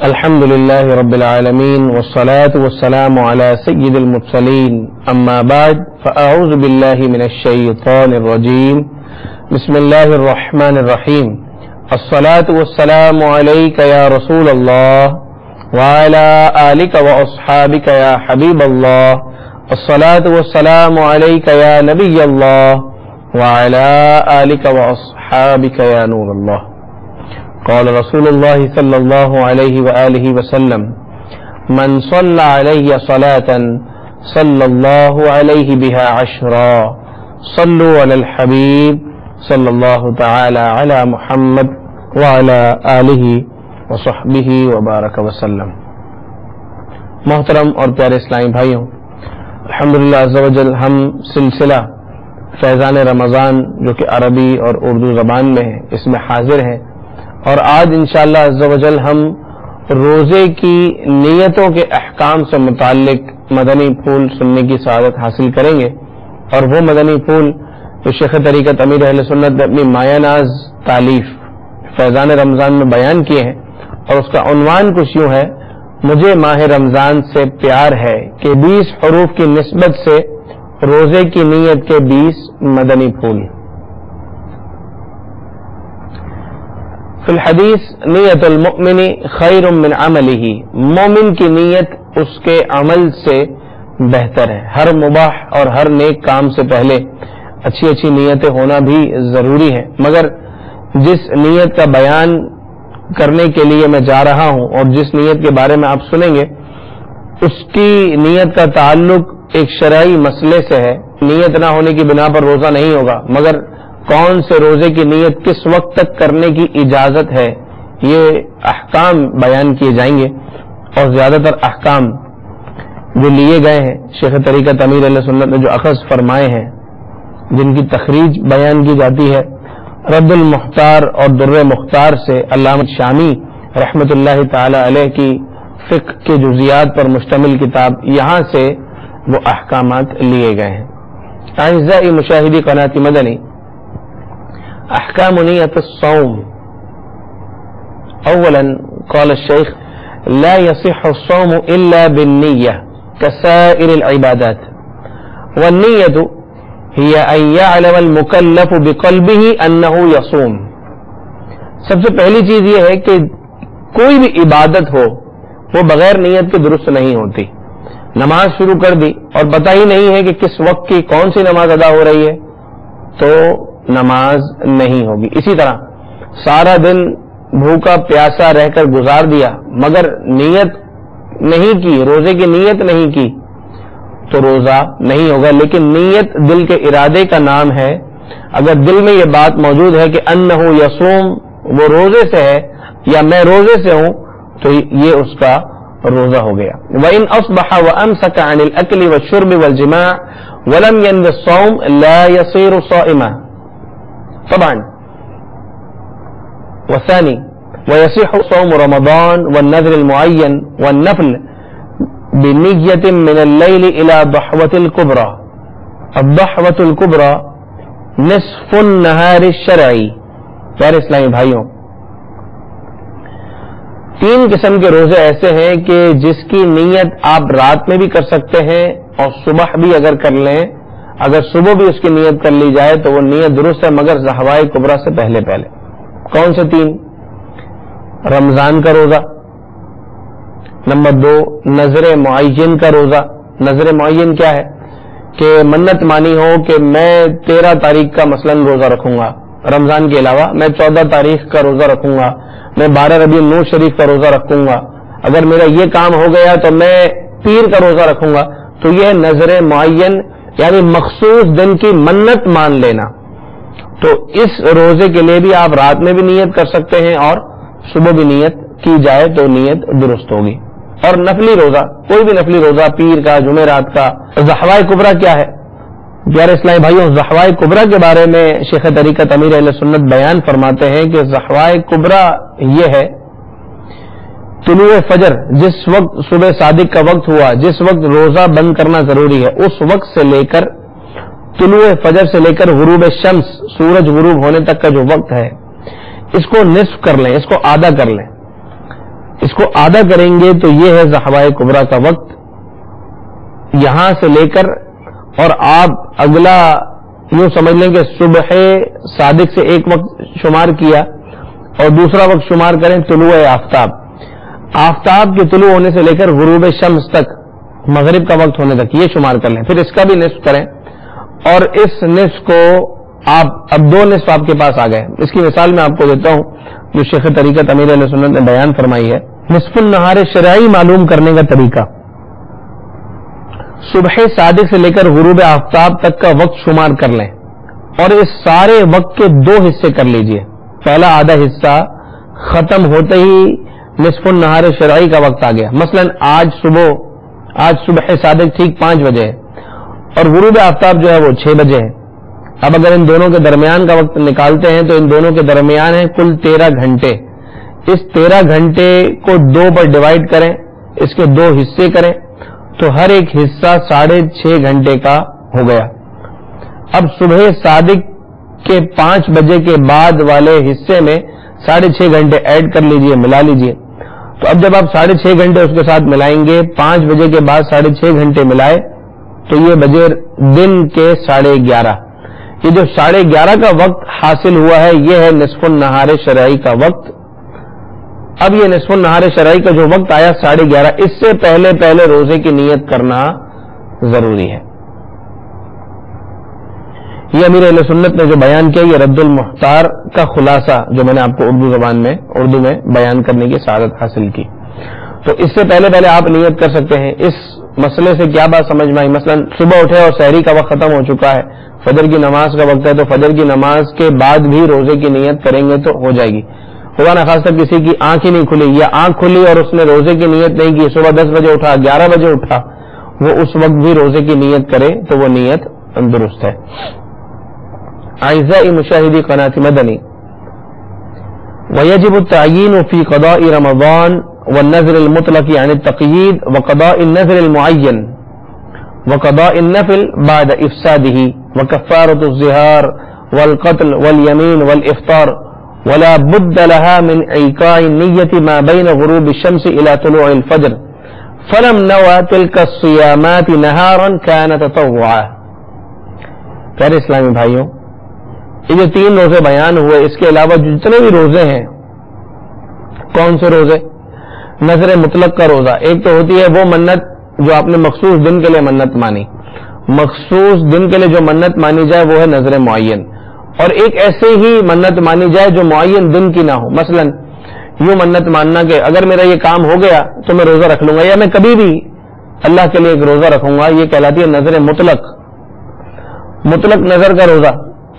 الحمد لله رب العالمين والصلاة والسلام على سيد المرسلين أما بعد فأعوذ بالله من الشيطان الرجيم بسم الله الرحمن الرحيم الصلاة والسلام عليك يا رسول الله وعلى آلك وأصحابك يا حبيب الله الصلاة والسلام عليك يا نبي الله وعلى آلك وأصحابك يا نور الله قال رسول الله صلى الله عليه وآله وسلم من صلى علي صلاة صلى الله عليه بها عشرا صلوا على الحبيب صلى الله تعالى على محمد وعلى آله وصحبه وبارك وسلم. محترم اور پیارے اسلامی بھائیوں، الحمدللہ عز و جل ہم سلسلہ فیضان رمضان جو کہ عربی اور اردو زبان میں ہے اس میں حاضر ہیں، اور آج انشاءاللہ عز و جل ہم روزے کی نیتوں کے احکام سے متعلق مدنی پھول سننے کی سعادت حاصل کریں گے، اور وہ مدنی پھول جو شیخ طریقت امیر اہل سنت نے اپنی مایہ ناز تالیف فیضان رمضان میں بیان کیے ہیں، اور اس کا عنوان کچھ یوں ہے: مجھے ماہ رمضان سے پیار ہے، کہ 20 حروف کی نسبت سے روزے کی نیت کے 20 مدنی پھول. فی الحدیث نیت المؤمن خیر من عملہ، مومن کی نیت اس کے عمل سے بہتر ہے. ہر مباح اور ہر نیک کام سے پہلے اچھی اچھی نیتیں ہونا بھی ضروری ہے، مگر جس نیت کا بیان کرنے کے لیے میں جا رہا ہوں اور جس نیت کے بارے میں آپ سنیں گے اس کی نیت کا تعلق ایک شرعی مسئلے سے ہے. نیت نہ ہونے کی بنا پر روزہ نہیں ہوگا، مگر کون سے روزے کی نیت کس وقت تک کرنے کی اجازت ہے، یہ احکام بیان کیے جائیں گے. اور زیادہ تر احکام جو لیے گئے ہیں شیخ طریقت امیر اہل سنت نے جو اخذ فرمائے ہیں، جن کی تخریج بیان کی جاتی ہے رد المختار اور در مختار سے، علامہ شامی رحمۃ اللہ تعالی علیہ کی فقہ کے جزیات پر مشتمل کتاب، یہاں سے وہ احکامات لیے گئے ہیں. اعزائی مشاہدی قناة مدنی، احکام نیت الصوم. اولا قال الشیخ لا يصح الصوم الا بالنیہ كسائر العبادات، والنیت هي ان يعلم المكلف بقلبه انه يصوم. سب سے پہلی چیز یہ ہے کہ کوئی بھی عبادت ہو وہ بغیر نیت کے درست نہیں ہوتی. نماز شروع کر دی اور پتہ ہی نہیں ہے کہ کس وقت کی کون سی نماز ادا ہو رہی ہے تو نماز نہیں ہوگی. اسی طرح سارا دن بھوکا پیاسا رہ کر گزار دیا مگر نیت نہیں کی، روزے کی نیت نہیں کی تو روزہ نہیں ہوگا. لیکن نیت دل کے ارادے کا نام ہے. اگر دل میں یہ بات موجود ہے کہ انہ یصوم، وہ روزے سے ہے یا میں روزے سے ہوں، تو یہ اس کا روزہ ہو گیا. وَإِنْ أَصْبَحَ وَأَمْسَكَ عَنِ الْأَكْلِ وَالشُّرْبِ وَالْجِمَاعِ وَلَمْ يَنْوِ الصَّوْمَ لَا يَصِيرُ صَائِمًا. طبعا. والثاني ويصح صوم رمضان والنذر المعين والنفل بنية من الليل إلى ضحوة الكبرى. الضحوة الكبرى نصف النهار الشرعي. پیارے اسلامی بھائیوں، 3 قسم کے روزے ایسے ہیں کہ جس کی نیت آپ رات میں بھی کر سکتے ہیں اور صبح بھی اگر کر لیں، اگر صبح بھی اس کی نیت کر لی جائے تو وہ نیت درست ہے، مگر ضحوائے کبریٰ سے پہلے پہلے. کون سے 3؟ رمضان کا روزہ، نمبر 2 نظر معین کا روزہ. نظر معین کیا ہے؟ کہ منت مانی ہو کہ میں 13 تاریخ کا مثلا روزہ رکھوں گا رمضان کے علاوہ، میں 14 تاریخ کا روزہ رکھوں گا، میں 12 ربیع النور شریف کا روزہ رکھوں گا، اگر میرا یہ کام ہو گیا تو میں پیر کا روزہ رکھوں گا. تو یہ نظر معین یعنی مخصوص دن کی منت مان لینا. تو اس روزے کے لیے بھی آپ رات میں بھی نیت کر سکتے ہیں اور صبح بھی نیت کی جائے تو نیت درست ہوگی. اور نفلی روزہ، کوئی بھی نفلی روزہ، پیر کا، جمعرات کا. ضحوائے کبریٰ کیا ہے؟ پیارے اسلامی بھائیوں، ضحوائے کبریٰ کے بارے میں شیخ طریقت امیر اہل سنت بیان فرماتے ہیں کہ ضحوائے کبریٰ یہ ہے طلوع فجر، جس وقت صبح صادق کا وقت ہوا، جس وقت روزہ بند کرنا ضروری ہے، اس وقت سے لے کر طلوع فجر سے لے کر غروب شمس، سورج غروب ہونے تک کا جو وقت ہے، اس کو نصف کر لیں، اس کو آدھا کر لیں. اس کو آدھا کریں گے تو یہ ہے ضحوائے کبریٰ کا وقت، یہاں سے لے کر، اور آپ اگلا یوں سمجھ لیں کہ صبح صادق سے ایک وقت شمار کیا اور دوسرا وقت شمار کریں طلوع آفتاب، آفتاب کے طلوع ہونے سے لے کر غروب شمس تک، مغرب کا وقت ہونے تک، یہ شمار کر لیں، پھر اس کا بھی نصف کریں، اور اس نصف کو آپ اب 2 نصف آپ کے پاس آ گئے۔ اس کی مثال میں آپ کو دیتا ہوں جو شیخ طریقت امیر اہل سنت نے بیان فرمائی ہے۔ نصف النہار شرعی معلوم کرنے کا طریقہ، صبح صادق سے لے کر غروب آفتاب تک کا وقت شمار کر لیں اور اس سارے وقت کے 2 حصے کر لیجئے۔ پہلا آدھا حصہ ختم ہوتے ہی نصف النہار شرعی کا وقت آ گیا، مثلا آج صبح صادق ٹھیک 5 بجے ہے اور غروب آفتاب جو ہے وہ 6 بجے ہے۔ اب اگر ان دونوں کے درمیان کا وقت نکالتے ہیں تو ان دونوں کے درمیان ہے کل 13 گھنٹے۔ اس 13 گھنٹے کو 2 پر ڈیوائڈ کریں، اس کے 2 حصے کریں تو ہر ایک حصہ 6.5 گھنٹے کا ہو گیا۔ اب صبح صادق کے 5 بجے کے بعد والے حصے میں 6.5 گھنٹے ایڈ کر لیجئے، ملا لیجئے۔ تو اب جب آپ 6.5 گھنٹے اس کے ساتھ ملائیں گے، 5 بجے کے بعد 6.5 گھنٹے ملائے تو یہ بجے دن کے 11:30۔ یہ جو 11:30 کا وقت حاصل ہوا ہے یہ ہے نصف النہار شرعی کا وقت۔ اب یہ نصف النہار شرعی کا جو وقت آیا 11:30، اس سے پہلے روزے کی نیت کرنا ضروری ہے۔ یہ امیر اہل سنت نے جو بیان کیا یہ رد المحتار کا خلاصہ جو میں نے آپ کو اردو میں بیان کرنے کی سعادت حاصل کی۔ تو اس سے پہلے آپ نیت کر سکتے ہیں۔ اس مسئلے سے کیا بات سمجھ میں آئی؟ مثلا صبح اٹھے اور سحری کا وقت ختم ہو چکا ہے، فجر کی نماز کا وقت ہے، تو فجر کی نماز کے بعد بھی روزے کی نیت کریں گے تو ہو جائے گی۔ خدا نخواستہ کسی کی آنکھ ہی نہیں کھلی یا آنکھ کھلی اور اس نے روزے کی نیت نہیں کی، صبح 10 بجے اٹھا، 11 بجے اٹھا، وہ اس وقت بھی روزے کی نیت کرے تو وہ نیت درست ہے۔ اعزائي مشاهدي قناة مدني، ويجب التعيين في قضاء رمضان والنذر المطلق عن التقييد وقضاء النذر المعين وقضاء النفل بعد إفساده وكفارة الظهار والقتل واليمين والإفطار، ولا بد لها من إيقاع النية ما بين غروب الشمس إلى طلوع الفجر، فلم نوى تلك الصيامات نهارا كان تطوعا۔ پیارے اسلامی بھائیوں، یہ جو 3 روزے بیان ہوئے اس کے علاوہ جتنے بھی روزے ہیں، کون سے روزے؟ نذر مطلق کا روزہ، ایک تو ہوتی ہے وہ منت جو آپ نے مخصوص دن کے لیے منت مانی، مخصوص دن کے لیے جو منت مانی جائے وہ ہے نذر معین، اور ایک ایسے ہی منت مانی جائے جو معین دن کی نہ ہو۔ مثلا یوں منت ماننا کہ اگر میرا یہ کام ہو گیا تو میں روزہ رکھ لوں گا، یا میں کبھی بھی اللہ کے لیے ایک روزہ رکھوں گا، یہ کہلاتی ہے نذر مطلق۔ مطلق نظر کا روزہ،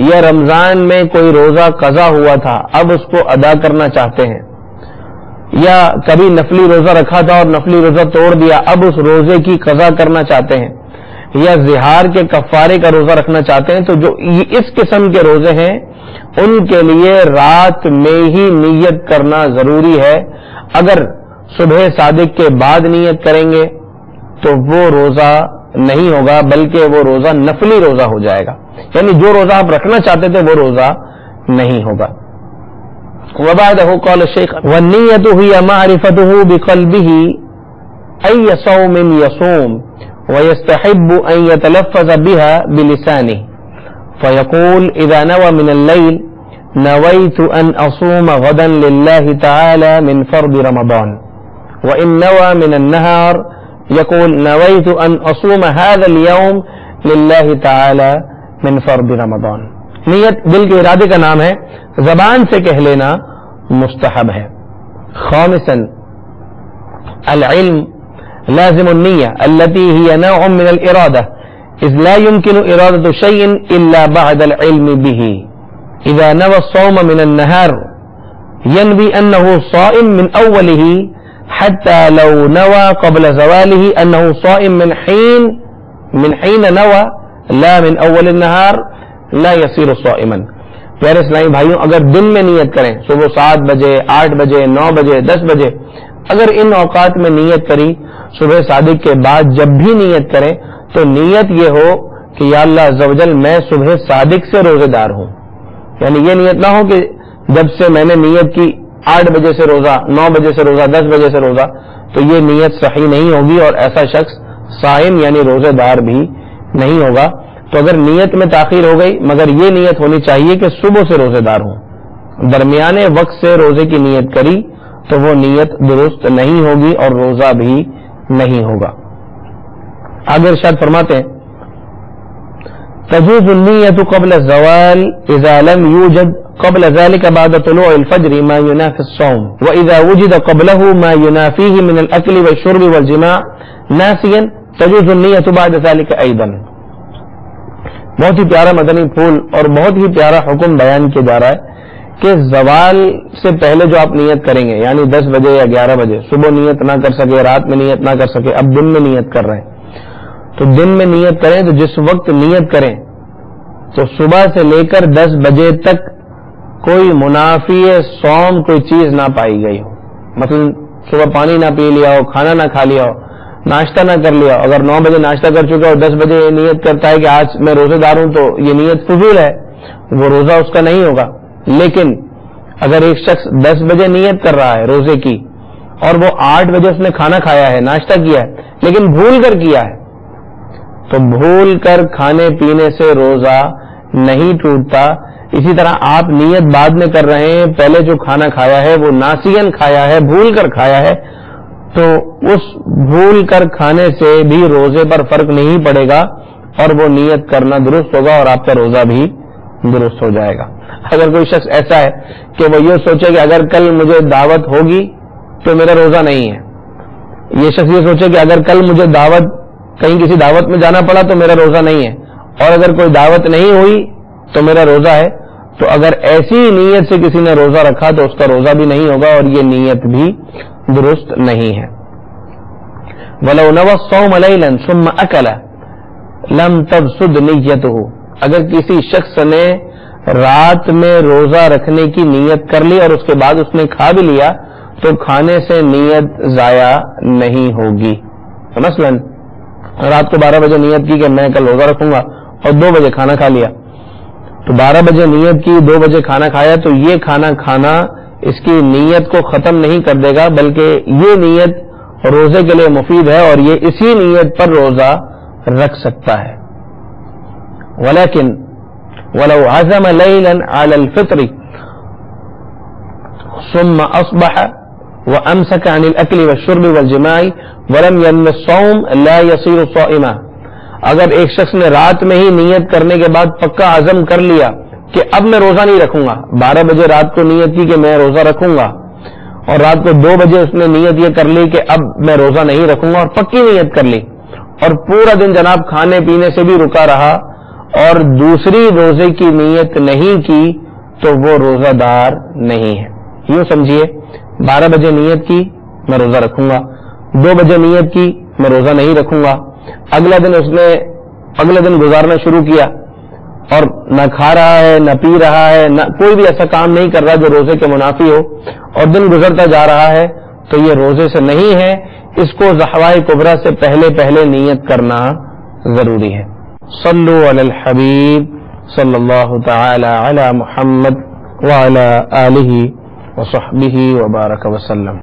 یا رمضان میں کوئی روزہ قضا ہوا تھا اب اس کو ادا کرنا چاہتے ہیں، یا کبھی نفلی روزہ رکھا تھا اور نفلی روزہ توڑ دیا اب اس روزے کی قضا کرنا چاہتے ہیں، یا زہار کے کفارے کا روزہ رکھنا چاہتے ہیں، تو جو اس قسم کے روزے ہیں ان کے لیے رات میں ہی نیت کرنا ضروری ہے۔ اگر صبح صادق کے بعد نیت کریں گے تو وہ روزہ نہیں ہوگا بلکہ وہ روزہ نفلی روزہ ہو جائے گا، یعنی جو روزہ آپ رکھنا چاہتے تھے وہ روزہ نہیں ہوگا۔ وبعدہ قال الشیخ والنیۃ ہی معرفتہ بقلبہ ای صوم یصوم ويستحب ان يتلفظ بها بلسانه فيقول اذا نوى من الليل نويت ان اصوم غدا لله تعالى من فرض رمضان، وان نوى من النهار يقول نويت ان اصوم هذا اليوم لله تعالى من فرض رمضان۔ نیت دل کے ارادے کا نام ہے، زبان سے کہہ لینا مستحب ہے۔ خامسا العلم لازم النية التي هي نوع من الإرادة، إذ لا يمكن إرادة شيء إلا بعد العلم به۔ إذا نوى الصوم من النهار ينوي أنه صائم من أوله حتى لو نوى قبل زواله أنه صائم من حين نوى لا من أول النهار لا يصير صائما۔ پیارے اسلامی بھائیوں، اگر دن میں نیت کریں، صبح 7 بجے 8 بجے 9 بجے 10 بجے، اگر ان اوقات میں نیت کری، صبح صادق کے بعد جب بھی نیت کریں تو نیت یہ ہو کہ یا اللہ عز و جل میں صبح صادق سے روزے دار ہوں، یعنی یہ نیت نہ ہو کہ جب سے میں نے نیت کی 8 بجے سے روزہ، 9 بجے سے روزہ، 10 بجے سے روزہ، تو یہ نیت صحیح نہیں ہوگی اور ایسا شخص صائم یعنی روزے دار بھی نہیں ہوگا. تو اگر نیت میں تاخیر ہو گئی، مگر یہ نیت ہونی چاہیے کہ صبح سے روزے دار ہوں، درمیانے وقت سے روزے کی نیت کری تو وہ نیت درست نہیں ہوگی اور روزہ بھی نہیں ہوگا. آگے ارشاد فرماتے ہیں تجوز النیت قبل الزوال اذا لم يوجد قبل ذلك بعد طلوع الفجر ما ينافي الصوم واذا وجد قبله ما ينافيه من الاكل والشرب والجماع ناسيا تجوز النیت بعد ذلك ايضا. بہت ہی پیارا مدنی پھول اور بہت ہی پیارا حکم بیان کیا جا رہا ہے کہ زوال سے پہلے جو آپ نیت کریں گے، یعنی 10 بجے یا 11 بجے، صبح نیت نہ کر سکے، رات میں نیت نہ کر سکے، اب دن میں نیت کر رہے ہیں، تو دن میں نیت کریں تو جس وقت نیت کریں تو صبح سے لے کر 10 بجے تک کوئی منافی صوم کوئی چیز نہ پائی گئی ہو. مثلا صبح پانی نہ پی لیا ہو، کھانا نہ کھا لیا ہو، ناشتہ نہ کر لیا. اگر 9 بجے ناشتہ کر چکا اور 10 بجے نیت کرتا ہے کہ آج میں روزے دار ہوں، تو یہ نیت فضول ہے، وہ روزہ اس کا نہیں ہوگا. لیکن اگر ایک شخص 10 بجے نیت کر رہا ہے روزے کی اور وہ 8 بجے اس نے کھانا کھایا ہے، ناشتہ کیا ہے، لیکن بھول کر کیا ہے، تو بھول کر کھانے پینے سے روزہ نہیں ٹوٹتا. اسی طرح آپ نیت بعد میں کر رہے ہیں، پہلے جو کھانا کھایا ہے وہ ناسین کھایا ہے، بھول کر کھایا ہے، تو اس بھول کر کھانے سے بھی روزے پر فرق نہیں پڑے گا اور وہ نیت کرنا درست ہوگا اور آپ کا روزہ بھی درست ہو جائے گا. اگر کوئی شخص ایسا ہے کہ وہ یہ سوچے کہ اگر کل مجھے دعوت ہوگی تو میرا روزہ نہیں ہے، یہ شخص یہ سوچے کہ اگر کل مجھے کہیں کسی دعوت میں جانا پڑا تو میرا روزہ نہیں ہے، اور اگر کوئی دعوت نہیں ہوئی تو میرا روزہ ہے، تو اگر ایسی نیت سے کسی نے روزہ رکھا تو اس کا روزہ بھی نہیں ہوگا اور یہ نیت بھی درست نہیں ہے. وَلَوْ نَوَى الصَّوْمَ لَيْلًا ثُمَّ أَكَلَ لَمْ تَفْسُدْ نِيَّتُهُ. اگر کسی شخص نے رات میں روزہ رکھنے کی نیت کر لی اور اس کے بعد اس نے کھا بھی لیا تو کھانے سے نیت ضائع نہیں ہوگی. مثلا رات کو 12 بجے نیت کی کہ میں کل روزہ رکھوں گا اور 2 بجے کھانا کھا لیا، تو 12 بجے نیت کی، 2 بجے کھانا کھایا، تو یہ کھانا اس کی نیت کو ختم نہیں کر دے گا، بلکہ یہ نیت روزے کے لیے مفید ہے اور یہ اسی نیت پر روزہ رکھ سکتا ہے. ولیکن ولو عزم لیلا علی الفطر ثم اصبح وامسك عن الاكل والشرب والجماع ولم ينم الصوم لا يصير صائما. اگر ایک شخص نے رات میں ہی نیت کرنے کے بعد پکا عزم کر لیا کہ اب میں روزہ نہیں رکھوں گا، 12 بجے رات کو نیت کی کہ میں روزہ رکھوں گا اور رات کو 2 بجے اس نے نیت یہ کر لی کہ اب میں روزہ نہیں رکھوں گا اور پکی نیت کر لی اور پورا دن جناب کھانے پینے سے بھی رکا رہا اور دوسری روزے کی نیت نہیں کی تو وہ روزہ دار نہیں ہے. یوں سمجھیے 12 بجے نیت کی میں روزہ رکھوں گا، 2 بجے نیت کی میں روزہ نہیں رکھوں گا، اگلے دن گزارنا شروع کیا اور نہ کھا رہا ہے نہ پی رہا ہے، نہ کوئی بھی ایسا کام نہیں کر رہا جو روزے کے منافی ہو اور دن گزرتا جا رہا ہے، تو یہ روزے سے نہیں ہے. اس کو ضحوائے کبریٰ سے پہلے نیت کرنا ضروری ہے. صلو علی الحبیب صلی اللہ تعالی علی محمد وعلی آلہ وصحبہ وبارک وسلم.